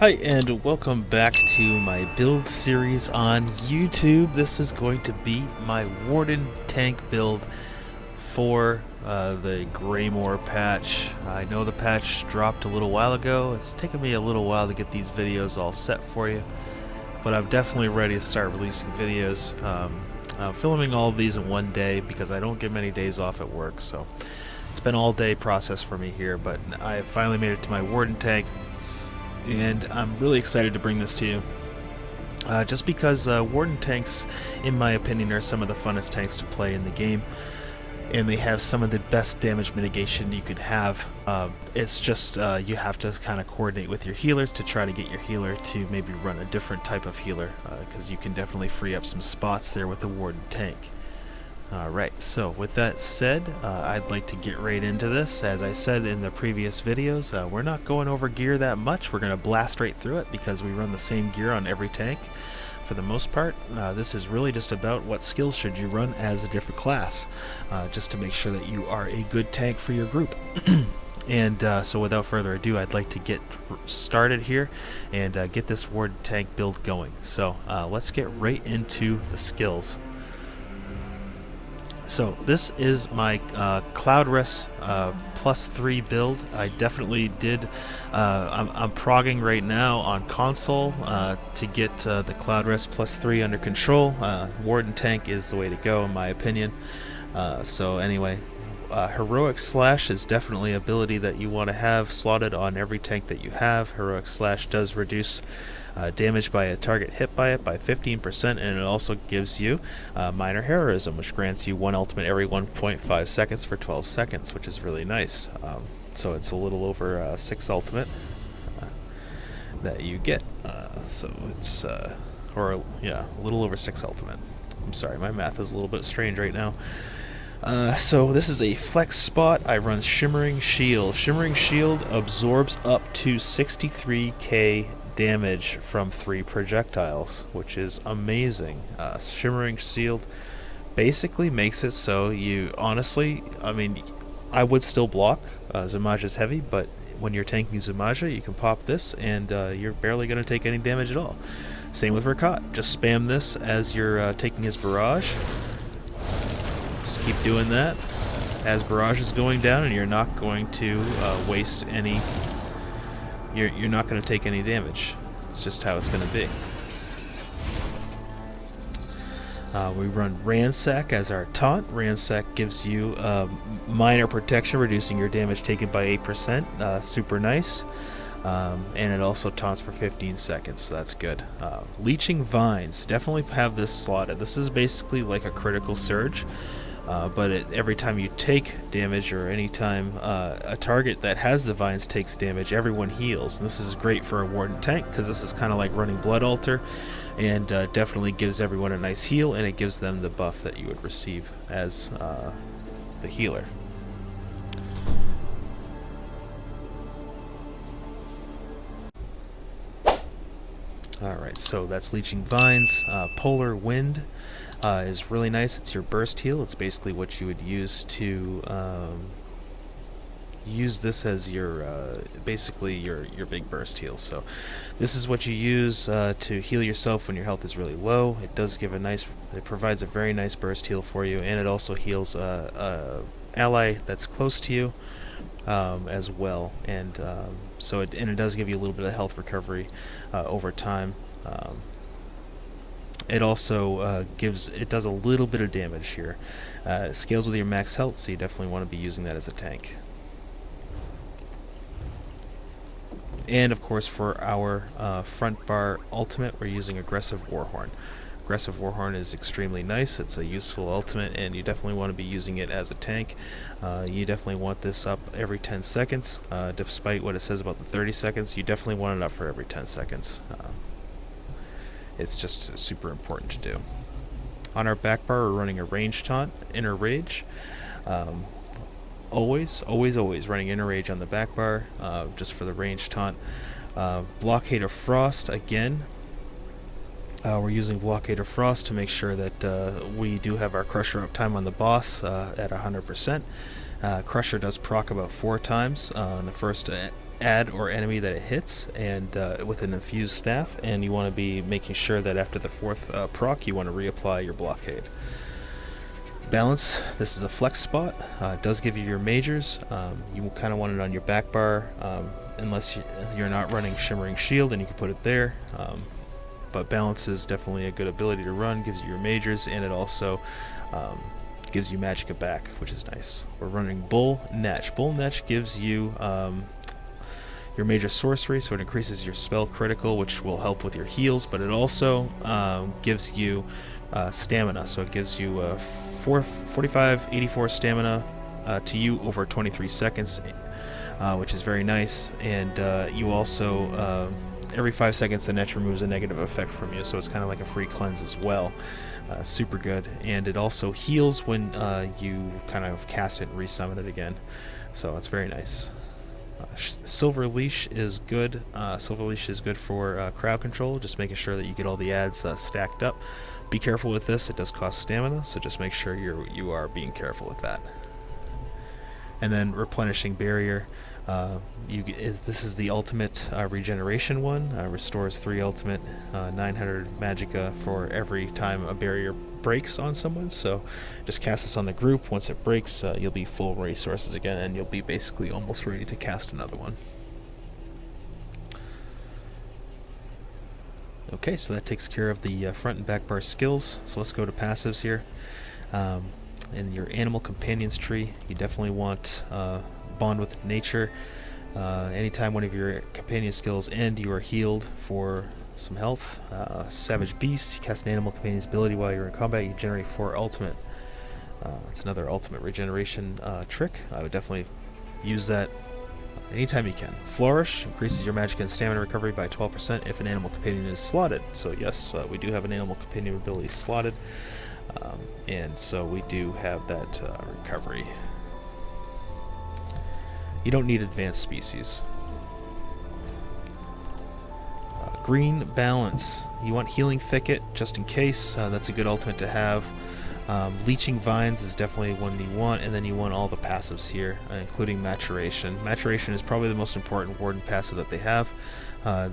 Hi and welcome back to my build series on YouTube. This is going to be my Warden tank build for the Greymoor patch. I know the patch dropped a little while ago. It's taken me a little while to get these videos all set for you, but I'm definitely ready to start releasing videos. I'm filming all of these in one day because I don't get many days off at work, so it's been all day process for me here, but I finally made it to my Warden tank. And I'm really excited to bring this to you. Just because Warden tanks, in my opinion, are some of the funnest tanks to play in the game. And they have some of the best damage mitigation you could have. It's just you have to kind of coordinate with your healers to try to get your healer to maybe run a different type of healer. Because you can definitely free up some spots there with the Warden tank. Alright, so with that said, I'd like to get right into this. As I said in the previous videos, we're not going over gear that much. We're going to blast right through it because we run the same gear on every tank for the most part. This is really just about what skills should you run as a different class, just to make sure that you are a good tank for your group. And so without further ado, I'd like to get started here and get this Warden tank build going. So let's get right into the skills. So this is my Cloud Rest +3 build. I definitely did. I'm progging right now on console to get the Cloud Rest +3 under control. Warden tank is the way to go, in my opinion. So anyway, Heroic Slash is definitely an ability that you want to have slotted on every tank that you have. Heroic Slash does reduce damage by a target hit by it by 15%, and it also gives you minor heroism, which grants you one ultimate every 1.5 seconds for 12 seconds, which is really nice. So it's a little over 6 ultimate that you get. So it's yeah, a little over 6 ultimate. I'm sorry, my math is a little bit strange right now. So this is a flex spot. I run Shimmering Shield. Shimmering Shield absorbs up to 63k damage from 3 projectiles, which is amazing. Shimmering Shield basically makes it so you honestly, I mean, I would still block. Zamaja is heavy, but when you're tanking Zamaja, you can pop this and you're barely going to take any damage at all. Same with Rakat. Just spam this as you're taking his barrage. Just keep doing that as barrage is going down, and you're not going to waste any. You're not going to take any damage. It's just how it's going to be. We run Ransack as our taunt. Ransack gives you minor protection, reducing your damage taken by 8%. Super nice. And it also taunts for 15 seconds, so that's good. Leeching Vines. Definitely have this slotted. This is basically like a critical surge. But every time you take damage, or any time a target that has the vines takes damage, everyone heals. And this is great for a Warden tank because this is kind of like running Blood Altar, and definitely gives everyone a nice heal, and it gives them the buff that you would receive as the healer. Alright, so that's Leeching Vines. Polar Wind is really nice. It's your burst heal. It's basically what you would use to use this as your basically your big burst heal. So this is what you use to heal yourself when your health is really low. It does give it provides a very nice burst heal for you, and it also heals ally that's close to you as well. And so it does give you a little bit of health recovery over time. It also it does a little bit of damage here. It scales with your max health, so you definitely want to be using that as a tank. And of course, for our front bar ultimate, we're using Aggressive Warhorn. Aggressive Warhorn is extremely nice. It's a useful ultimate, and you definitely want to be using it as a tank. You definitely want this up every 10 seconds. Despite what it says about the 30 seconds, you definitely want it up for every 10 seconds. It's just super important to do. On our back bar, we're running a range taunt, Inner Rage. Always running Inner Rage on the back bar, just for the range taunt. Blockade of Frost, again. We're using Blockade of Frost to make sure that we do have our Crusher uptime on the boss at 100%. Crusher does proc about 4 times. The first ad or enemy that it hits, and with an infused staff, and you want to be making sure that after the 4th proc you want to reapply your blockade. Balance, this is a flex spot. It does give you your majors. You kind of want it on your back bar, unless you're not running Shimmering Shield, and you can put it there. But balance is definitely a good ability to run, gives you your majors, and it also gives you magicka back, which is nice. We're running Bull Netch. Bull Netch gives you your major sorcery, so it increases your spell critical, which will help with your heals, but it also gives you stamina, so it gives you 84 stamina to you over 23 seconds, which is very nice, and you also every 5 seconds the Netch removes a negative effect from you, so it's kind of like a free cleanse as well. Super good, and it also heals when you kind of cast it and resummon it again, so it's very nice. Silver Leash is good. Silver Leash is good for crowd control, just making sure that you get all the ads stacked up. Be careful with this, it does cost stamina, so just make sure you are being careful with that. And then Replenishing Barrier. This is the ultimate regeneration one. Restores 3 ultimate, 900 magicka for every time a barrier breaks on someone. So just cast this on the group. Once it breaks, you'll be full resources again, and you'll be basically almost ready to cast another one. Okay, so that takes care of the front and back bar skills. So let's go to passives here. In your animal companions tree, you definitely want Bond with Nature. Anytime one of your companion skills end, you are healed for some health. Savage Beast, you cast an animal companion's ability while you're in combat, you generate 4 ultimate. It's another ultimate regeneration trick. I would definitely use that anytime you can. Flourish increases your magic and stamina recovery by 12% if an animal companion is slotted. So yes, we do have an animal companion ability slotted, and so we do have that recovery. You don't need advanced species. Green Balance. You want Healing Thicket just in case. That's a good ultimate to have. Leeching Vines is definitely one you want, and then you want all the passives here, including Maturation. Maturation is probably the most important Warden passive that they have.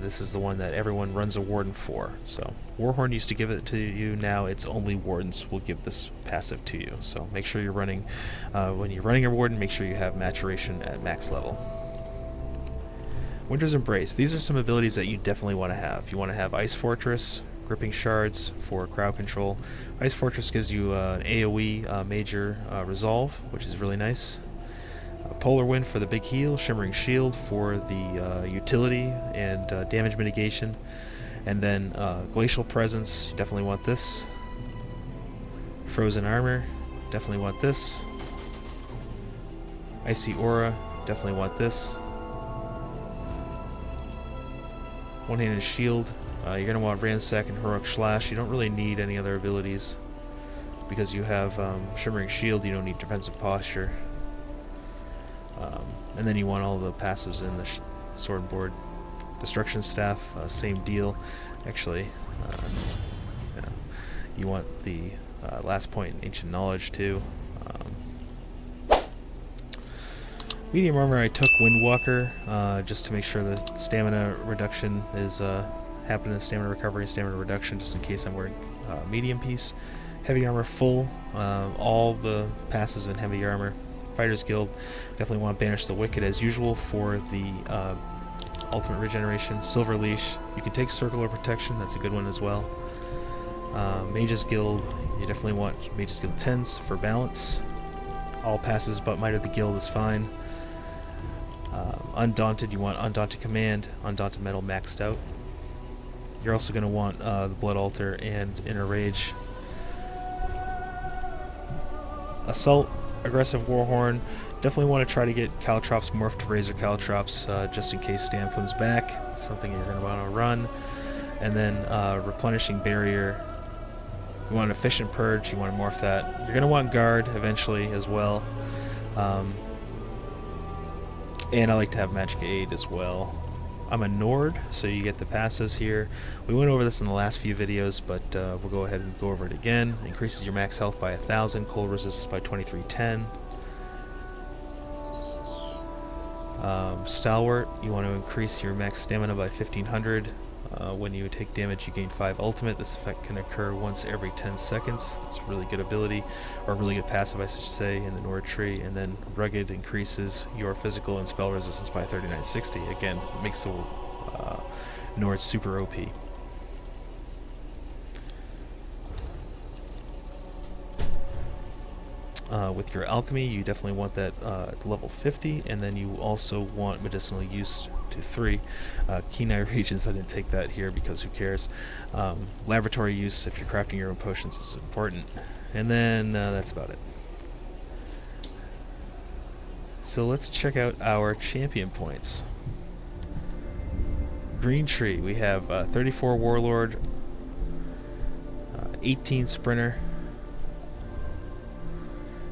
This is the one that everyone runs a Warden for. So Warhorn used to give it to you, now it's only Wardens will give this passive to you. So make sure you're running, when you're running a Warden, make sure you have Maturation at max level. Winter's Embrace. These are some abilities that you definitely want to have. You want to have Ice Fortress, Gripping Shards for crowd control. Ice Fortress gives you an AoE major resolve, which is really nice. Polar Wind for the big heal, Shimmering Shield for the utility and damage mitigation, and then Glacial Presence, you definitely want this. Frozen Armor, definitely want this. Icy Aura, definitely want this. One-Handed Shield, you're going to want Ransack and Heroic Slash. You don't really need any other abilities because you have Shimmering Shield, you don't need Defensive Posture. And then you want all the passives in the sword and board. Destruction Staff, same deal. Actually, you want the last point in Ancient Knowledge too. Medium armor, I took Windwalker just to make sure that stamina reduction is happening, stamina recovery and stamina reduction, just in case I'm wearing medium piece. Heavy armor full, all the passives in heavy armor. Fighters Guild, definitely want to Banish the Wicked as usual for the ultimate regeneration. Silver Leash, you can take Circular Protection, that's a good one as well. Mages Guild, you definitely want Mages Guild 10s for balance. All passes but Might of the Guild is fine. Undaunted, you want Undaunted Command, Undaunted Metal maxed out. You're also going to want the Blood Altar and Inner Rage. Assault, Aggressive Warhorn, definitely want to try to get Caltrops morphed to Razor Caltrops just in case Stam comes back. It's something you're going to want to run. And then Replenishing Barrier, you want Efficient Purge, you want to morph that. You're going to want Guard eventually as well. And I like to have Magic Aid as well. I'm a Nord, so you get the passives here. We went over this in the last few videos, but we'll go ahead and go over it again. Increases your max health by 1,000, cold resistance by 2310. Stalwart, you want to increase your max stamina by 1500. When you take damage, you gain 5 ultimate. This effect can occur once every 10 seconds. It's a really good ability, or really good passive, I should say, in the Nord tree. And then Rugged increases your physical and spell resistance by 3960. Again, makes the Nord super OP. With your alchemy, you definitely want that at level 50, and then you also want medicinal use to 3. Kenai regions, I didn't take that here because who cares. Laboratory use, if you're crafting your own potions, is important. And then that's about it. So let's check out our champion points. Green tree, we have 34 warlord, 18 sprinter,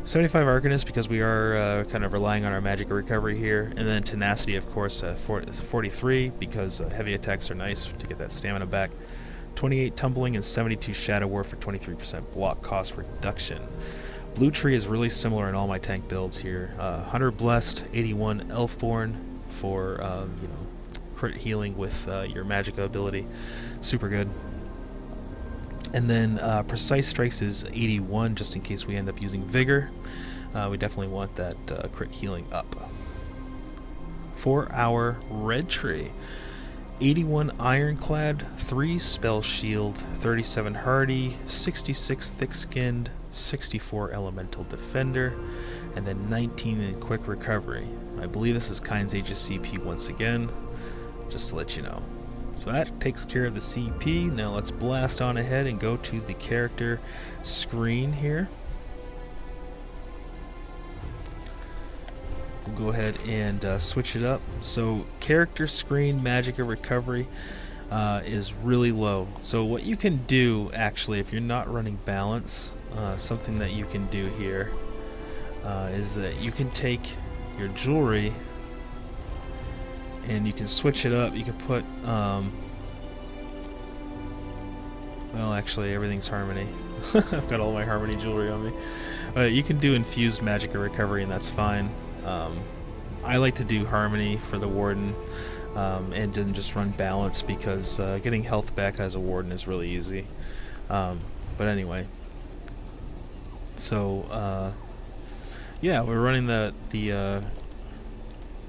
75 Arcanist because we are kind of relying on our magic recovery here, and then Tenacity, of course, 43 because heavy attacks are nice to get that stamina back. 28 Tumbling and 72 Shadow War for 23% block cost reduction. Blue Tree is really similar in all my tank builds here. 100 Blessed, 81 Elfborn for crit healing with your Magicka ability, super good. And then Precise Strikes is 81, just in case we end up using Vigor. We definitely want that crit healing up. For our Red Tree, 81 Ironclad, 3 Spell Shield, 37 Hardy, 66 Thick-Skinned, 64 Elemental Defender, and then 19 in Quick Recovery. I believe this is Kind's Aegis CP once again, just to let you know. So that takes care of the CP. Now let's blast on ahead and go to the character screen here. We'll go ahead and switch it up. So character screen Magicka recovery is really low. So what you can do, actually, if you're not running balance, something that you can do here is that you can take your jewelry and you can switch it up. You can put well, actually everything's Harmony. I've got all my Harmony jewelry on me. You can do infused Magicka recovery and that's fine. I like to do Harmony for the Warden and then just run balance because getting health back as a Warden is really easy. But anyway, so yeah, we're running the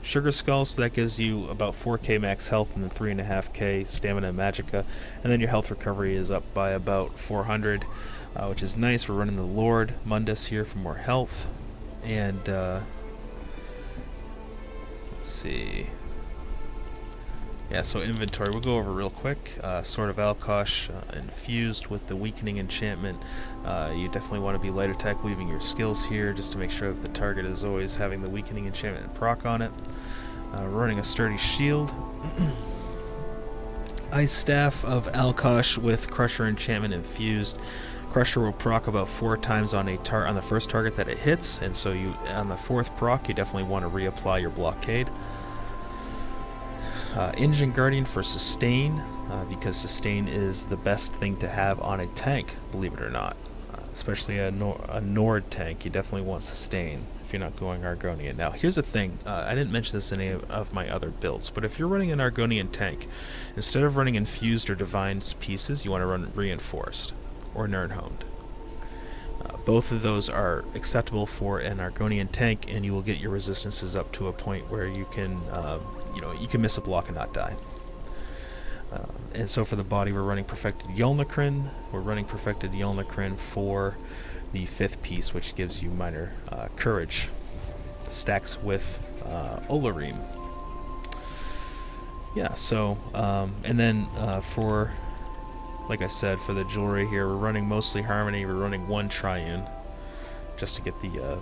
Sugar Skull, so that gives you about 4k max health and then 3.5k stamina and Magicka, and then your health recovery is up by about 400, which is nice. We're running the Lord Mundus here for more health, and let's see. Yeah, so inventory, we'll go over real quick. Sword of Alkosh, infused with the weakening enchantment. You definitely want to be light attack weaving your skills here just to make sure that the target is always having the weakening enchantment and proc on it. Running a sturdy shield. Ice Staff of Alkosh with Crusher enchantment infused. Crusher will proc about 4 times on on the first target that it hits, and so you on the 4th proc you definitely want to reapply your blockade. Engine Guardian for Sustain, because Sustain is the best thing to have on a tank, believe it or not. Especially a Nord tank, you definitely want Sustain if you're not going Argonian. Now, here's the thing, I didn't mention this in any of my other builds, but if you're running an Argonian tank, instead of running Infused or Divine pieces, you want to run Reinforced or Nirnhoned. Both of those are acceptable for an Argonian tank, and you will get your resistances up to a point where you can you can miss a block and not die. And so for the body, we're running Perfected Yolnacrin. We're running Perfected Yolnacrin for the 5th piece, which gives you minor courage. Stacks with Olarim. Yeah, so, and then for, like I said, for the jewelry here, we're running mostly Harmony. We're running 1 Triune, just to get the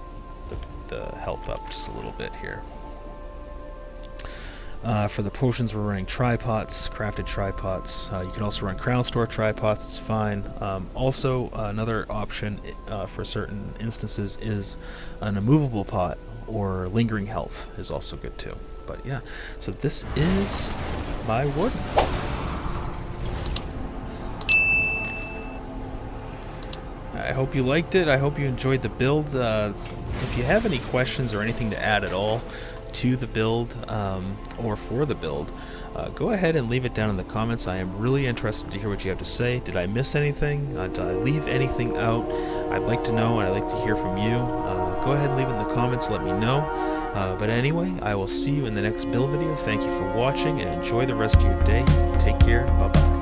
health up just a little bit here. For the potions, we're running tripods, crafted tripods. You can also run Crown Store tripods, it's fine. Also, another option for certain instances is an immovable pot, or lingering health is also good too. But yeah, so this is my Warden. I hope you liked it. I hope you enjoyed the build. If you have any questions or anything to add at all, to the build or for the build, go ahead and leave it down in the comments. I am really interested to hear what you have to say. Did I miss anything? Did I leave anything out? I'd like to know, and I'd like to hear from you. Go ahead and leave it in the comments, let me know. But anyway, I will see you in the next build video. Thank you for watching, and enjoy the rest of your day. Take care. Bye-bye.